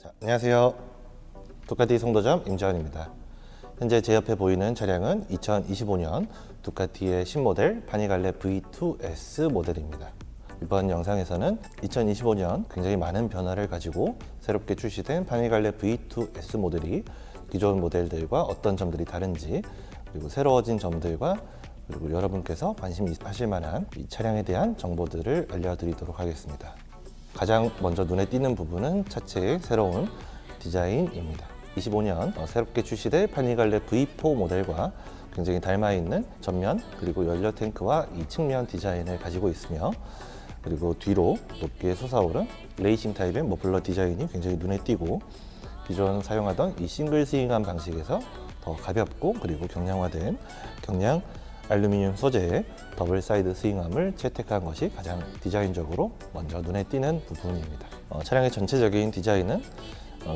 안녕하세요. 두카티 송도점 임재환입니다. 현재 제 옆에 보이는 차량은 2025년 두카티의 신모델 파니갈레 V2S 모델입니다. 이번 영상에서는 2025년 굉장히 많은 변화를 가지고 새롭게 출시된 파니갈레 V2S 모델이 기존 모델들과 어떤 점들이 다른지, 그리고 새로워진 점들과 그리고 여러분께서 관심 하실 만한 이 차량에 대한 정보들을 알려드리도록 하겠습니다. 가장 먼저 눈에 띄는 부분은 차체의 새로운 디자인입니다. 25년 새롭게 출시될 파니갈레 V4 모델과 굉장히 닮아있는 전면 그리고 연료 탱크와 이 측면 디자인을 가지고 있으며, 그리고 뒤로 높게 솟아오른 레이싱 타입의 머플러 디자인이 굉장히 눈에 띄고, 기존 사용하던 이 싱글 스윙암 방식에서 더 가볍고 그리고 경량화된 경량 알루미늄 소재의 더블 사이드 스윙암을 채택한 것이 가장 디자인적으로 먼저 눈에 띄는 부분입니다. 차량의 전체적인 디자인은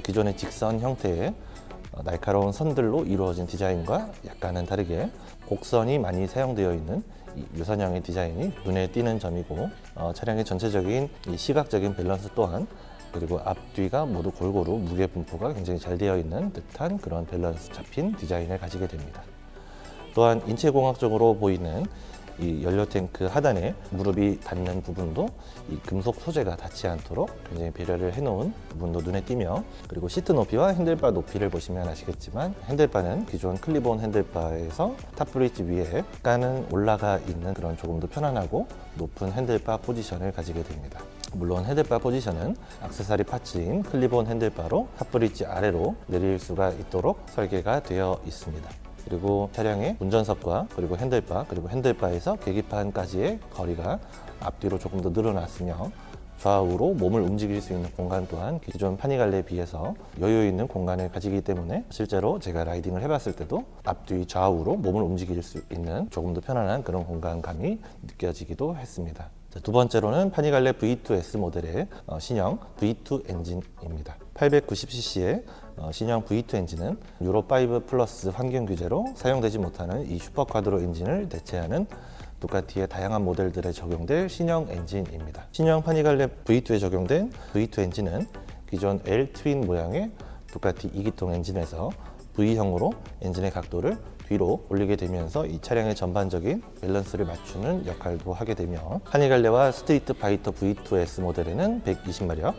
기존의 직선 형태의 날카로운 선들로 이루어진 디자인과 약간은 다르게 곡선이 많이 사용되어 있는 유선형의 디자인이 눈에 띄는 점이고, 차량의 전체적인 이 시각적인 밸런스 또한, 그리고 앞뒤가 모두 골고루 무게 분포가 굉장히 잘 되어 있는 듯한 그런 밸런스 잡힌 디자인을 가지게 됩니다. 또한 인체공학적으로 보이는 이 연료 탱크 하단에 무릎이 닿는 부분도 이 금속 소재가 닿지 않도록 굉장히 배려를 해놓은 부분도 눈에 띄며, 그리고 시트 높이와 핸들바 높이를 보시면 아시겠지만, 핸들바는 기존 클립온 핸들바에서 탑브릿지 위에 약간은 올라가 있는 그런 조금 더 편안하고 높은 핸들바 포지션을 가지게 됩니다. 물론 핸들바 포지션은 액세서리 파츠인 클립온 핸들바로 탑브릿지 아래로 내릴 수가 있도록 설계가 되어 있습니다. 그리고 차량의 운전석과 그리고 핸들바에서 계기판까지의 거리가 앞뒤로 조금 더 늘어났으며, 좌우로 몸을 움직일 수 있는 공간 또한 기존 파니갈레에 비해서 여유 있는 공간을 가지기 때문에 실제로 제가 라이딩을 해봤을 때도 앞뒤 좌우로 몸을 움직일 수 있는 조금 더 편안한 그런 공간감이 느껴지기도 했습니다. 두 번째로는 파니갈레 V2S 모델의 신형 V2 엔진입니다. 890cc의 신형 V2 엔진은 유로5 플러스 환경 규제로 사용되지 못하는 이 슈퍼카드로 엔진을 대체하는 두카티의 다양한 모델들에 적용될 신형 엔진입니다. 신형 파니갈레 V2에 적용된 V2 엔진은 기존 L 트윈 모양의 두카티 2기통 엔진에서 V형으로 엔진의 각도를 뒤로 올리게 되면서 이 차량의 전반적인 밸런스를 맞추는 역할도 하게 되며, 파니갈레와 스트리트 파이터 V2S 모델에는 120마력,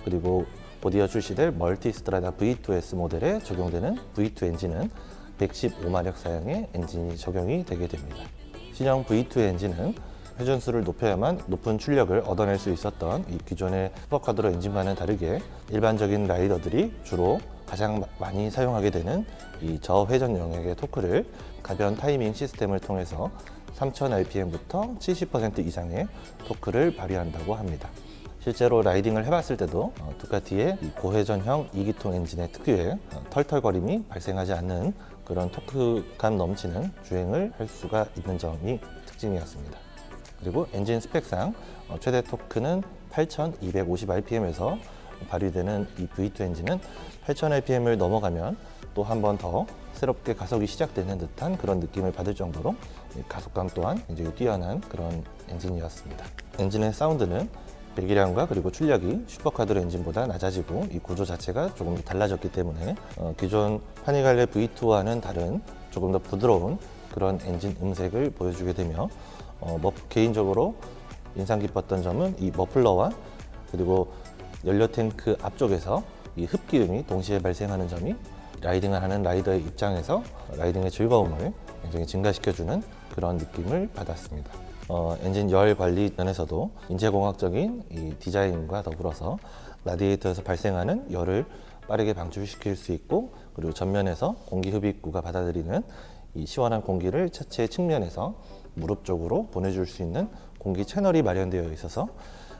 그리고 곧이어 출시될 멀티 스트라다 V2S 모델에 적용되는 V2 엔진은 115마력 사양의 엔진이 적용이 되게 됩니다. 신형 V2 엔진은 회전수를 높여야만 높은 출력을 얻어낼 수 있었던 이 기존의 슈퍼카드로 엔진과는 다르게, 일반적인 라이더들이 주로 가장 많이 사용하게 되는 이 저회전 영역의 토크를 가변 타이밍 시스템을 통해서 3000rpm부터 70% 이상의 토크를 발휘한다고 합니다. 실제로 라이딩을 해봤을 때도 두카티의 이 고회전형 2기통 엔진의 특유의 털털거림이 발생하지 않는 그런 토크감 넘치는 주행을 할 수가 있는 점이 특징이었습니다. 그리고 엔진 스펙상 최대 토크는 8250rpm에서 발휘되는 이 V2 엔진은 8000rpm을 넘어가면 또 한 번 더 새롭게 가속이 시작되는 듯한 그런 느낌을 받을 정도로 가속감 또한 굉장히 뛰어난 그런 엔진이었습니다. 엔진의 사운드는 배기량과 그리고 출력이 슈퍼카드로 엔진보다 낮아지고, 이 구조 자체가 조금 달라졌기 때문에 기존 파니갈레 V2와는 다른 조금 더 부드러운 그런 엔진 음색을 보여주게 되며, 개인적으로 인상 깊었던 점은 이 머플러와 그리고 연료 탱크 앞쪽에서 이 흡기음이 동시에 발생하는 점이 라이딩을 하는 라이더의 입장에서 라이딩의 즐거움을 굉장히 증가시켜주는 그런 느낌을 받았습니다. 엔진 열 관리 면에서도 인체공학적인 이 디자인과 더불어서 라디에이터에서 발생하는 열을 빠르게 방출시킬 수 있고, 그리고 전면에서 공기 흡입구가 받아들이는 이 시원한 공기를 차체 측면에서 무릎 쪽으로 보내줄 수 있는 공기 채널이 마련되어 있어서,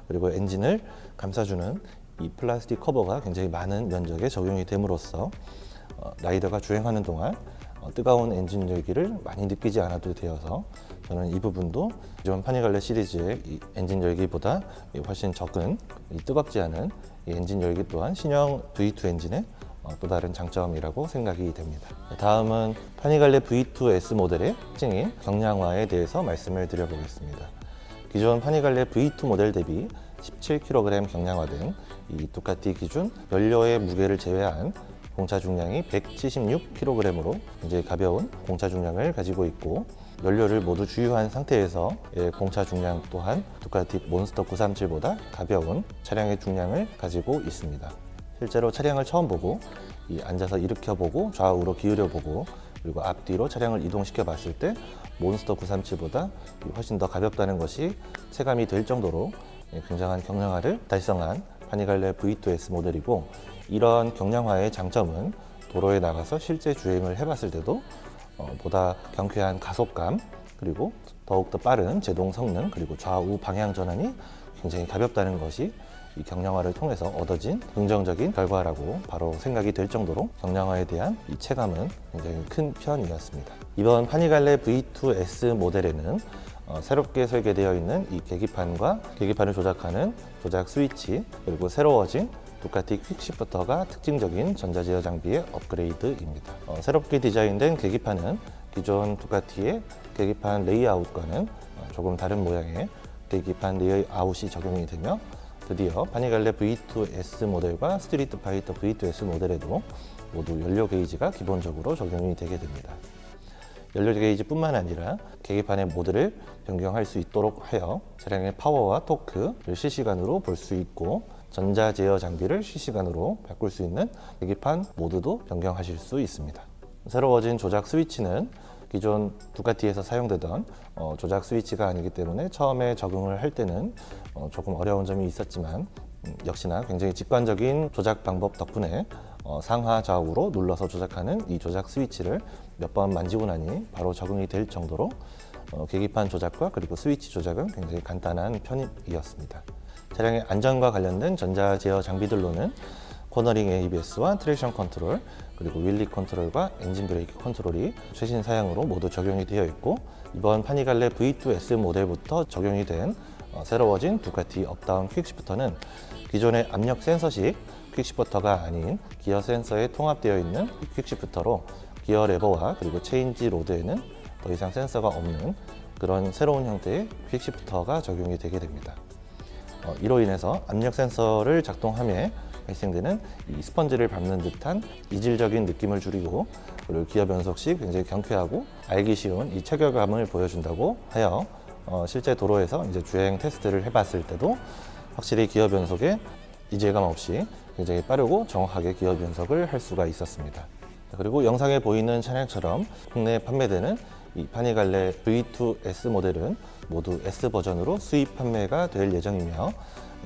그리고 엔진을 감싸주는 이 플라스틱 커버가 굉장히 많은 면적에 적용이 됨으로써 라이더가 주행하는 동안 뜨거운 엔진 열기를 많이 느끼지 않아도 되어서, 저는 이 부분도 기존 파니갈레 시리즈의 이 엔진 열기보다 훨씬 적은 뜨겁지 않은 이 엔진 열기 또한 신형 V2 엔진의 또 다른 장점이라고 생각이 됩니다. 다음은 파니갈레 V2S 모델의 특징인 경량화에 대해서 말씀을 드려보겠습니다. 기존 파니갈레 V2 모델 대비 17kg 경량화된 이 두카티 기준 연료의 무게를 제외한 공차 중량이 176kg으로 굉장히 가벼운 공차 중량을 가지고 있고, 연료를 모두 주유한 상태에서 공차 중량 또한 두카티 몬스터 937보다 가벼운 차량의 중량을 가지고 있습니다. 실제로 차량을 처음 보고 앉아서 일으켜보고 좌우로 기울여보고 그리고 앞뒤로 차량을 이동시켜 봤을 때 몬스터 937보다 훨씬 더 가볍다는 것이 체감이 될 정도로 굉장한 경량화를 달성한 파니갈레 V2S 모델이고, 이런 경량화의 장점은 도로에 나가서 실제 주행을 해봤을 때도 보다 경쾌한 가속감, 그리고 더욱더 빠른 제동 성능, 그리고 좌우 방향 전환이 굉장히 가볍다는 것이 이 경량화를 통해서 얻어진 긍정적인 결과라고 바로 생각이 될 정도로 경량화에 대한 이 체감은 굉장히 큰 편이었습니다. 이번 파니갈레 V2S 모델에는 새롭게 설계되어 있는 이 계기판과 계기판을 조작하는 조작 스위치, 그리고 새로워진 두카티 퀵시프터가 특징적인 전자제어 장비의 업그레이드입니다. 새롭게 디자인된 계기판은 기존 두카티의 계기판 레이아웃과는 조금 다른 모양의 계기판 레이아웃이 적용이 되며, 드디어 파니갈레 V2S 모델과 스트리트 파이터 V2S 모델에도 모두 연료 게이지가 기본적으로 적용이 되게 됩니다. 연료 게이지뿐만 아니라 계기판의 모드를 변경할 수 있도록 하여 차량의 파워와 토크를 실시간으로 볼 수 있고, 전자 제어 장비를 실시간으로 바꿀 수 있는 계기판 모드도 변경하실 수 있습니다. 새로워진 조작 스위치는 기존 두카티에서 사용되던 조작 스위치가 아니기 때문에 처음에 적응을 할 때는 조금 어려운 점이 있었지만, 역시나 굉장히 직관적인 조작 방법 덕분에 상하 좌우로 눌러서 조작하는 이 조작 스위치를 몇 번 만지고 나니 바로 적응이 될 정도로 계기판 조작과 그리고 스위치 조작은 굉장히 간단한 편이었습니다. 차량의 안전과 관련된 전자 제어 장비들로는 코너링 ABS와 트랙션 컨트롤, 그리고 윌리 컨트롤과 엔진 브레이크 컨트롤이 최신 사양으로 모두 적용이 되어 있고, 이번 파니갈레 V2S 모델부터 적용이 된 새로워진 두카티 업다운 퀵시프터는 기존의 압력 센서식 퀵시프터가 아닌 기어 센서에 통합되어 있는 퀵시프터로 기어 레버와 그리고 체인지 로드에는 더 이상 센서가 없는 그런 새로운 형태의 퀵시프터가 적용이 되게 됩니다. 이로 인해서 압력 센서를 작동함에 발생되는 이 스펀지를 밟는 듯한 이질적인 느낌을 줄이고, 그리고 기어 변속 시 굉장히 경쾌하고 알기 쉬운 이 체결감을 보여준다고 하여 실제 도로에서 이제 주행 테스트를 해봤을 때도 확실히 기어 변속에 이질감 없이 굉장히 빠르고 정확하게 기어 변속을 할 수가 있었습니다. 그리고 영상에 보이는 차량처럼 국내에 판매되는 이 파니갈레 V2S 모델은 모두 S 버전으로 수입 판매가 될 예정이며,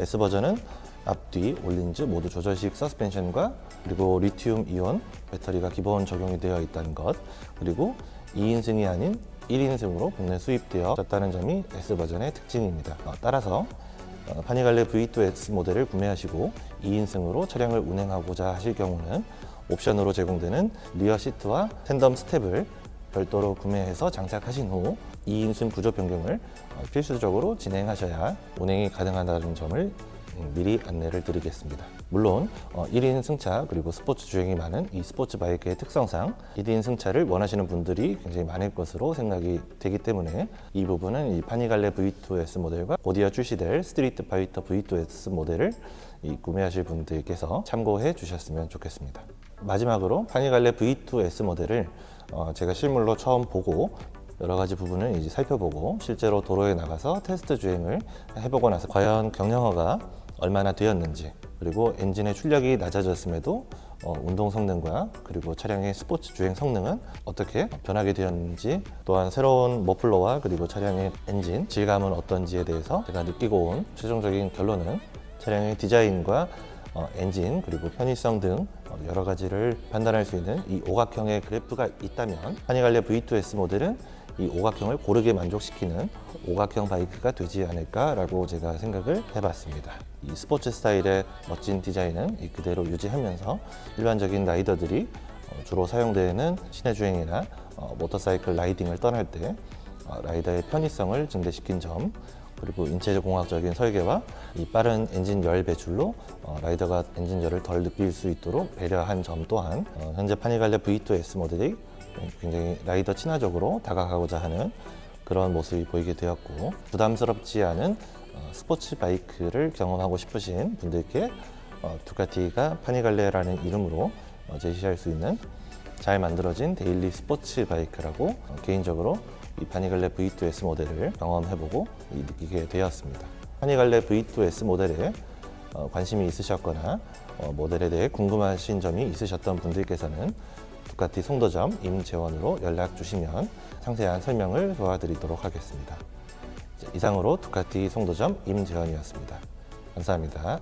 S 버전은 앞뒤 올린즈 모두 조절식 서스펜션과 그리고 리튬 이온 배터리가 기본 적용이 되어 있다는 것, 그리고 2인승이 아닌 1인승으로 국내 수입되어졌다는 점이 S 버전의 특징입니다. 따라서 파니갈레 V2S 모델을 구매하시고 2인승으로 차량을 운행하고자 하실 경우는 옵션으로 제공되는 리어 시트와 텐덤 스텝을 별도로 구매해서 장착하신 후 2인승 구조 변경을 필수적으로 진행하셔야 운행이 가능하다는 점을 미리 안내를 드리겠습니다. 물론 1인 승차 그리고 스포츠 주행이 많은 이 스포츠 바이크의 특성상 1인 승차를 원하시는 분들이 굉장히 많을 것으로 생각이 되기 때문에 이 부분은 이 파니갈레 V2S 모델과 곧이어 출시될 스트리트 파이터 V2S 모델을 구매하실 분들께서 참고해 주셨으면 좋겠습니다. 마지막으로 파니갈레 V2S 모델을 제가 실물로 처음 보고 여러 가지 부분을 이제 살펴보고 실제로 도로에 나가서 테스트 주행을 해보고 나서 과연 경량화가 얼마나 되었는지, 그리고 엔진의 출력이 낮아졌음에도 운동 성능과 그리고 차량의 스포츠 주행 성능은 어떻게 변하게 되었는지, 또한 새로운 머플러와 그리고 차량의 엔진 질감은 어떤지에 대해서 제가 느끼고 온 최종적인 결론은 차량의 디자인과 엔진 그리고 편의성 등 여러 가지를 판단할 수 있는 이 오각형의 그래프가 있다면 파니갈레 V2S 모델은 이 오각형을 고르게 만족시키는 오각형 바이크가 되지 않을까라고 제가 생각을 해봤습니다. 이 스포츠 스타일의 멋진 디자인은 그대로 유지하면서 일반적인 라이더들이 주로 사용되는 시내 주행이나 모터사이클 라이딩을 떠날 때 라이더의 편의성을 증대시킨 점, 그리고 인체공학적인 설계와 이 빠른 엔진 열 배출로 라이더가 엔진 열을 덜 느낄 수 있도록 배려한 점 또한 현재 파니갈레 V2S 모델이 굉장히 라이더 친화적으로 다가가고자 하는 그런 모습이 보이게 되었고, 부담스럽지 않은 스포츠 바이크를 경험하고 싶으신 분들께 두카티가 파니갈레라는 이름으로 제시할 수 있는 잘 만들어진 데일리 스포츠 바이크라고 개인적으로 이 파니갈레 V2S 모델을 경험해보고 느끼게 되었습니다. 파니갈레 V2S 모델에 관심이 있으셨거나 모델에 대해 궁금하신 점이 있으셨던 분들께서는 두카티 송도점 임재원으로 연락 주시면 상세한 설명을 도와드리도록 하겠습니다. 이상으로 두카티 송도점 임재원이었습니다. 감사합니다.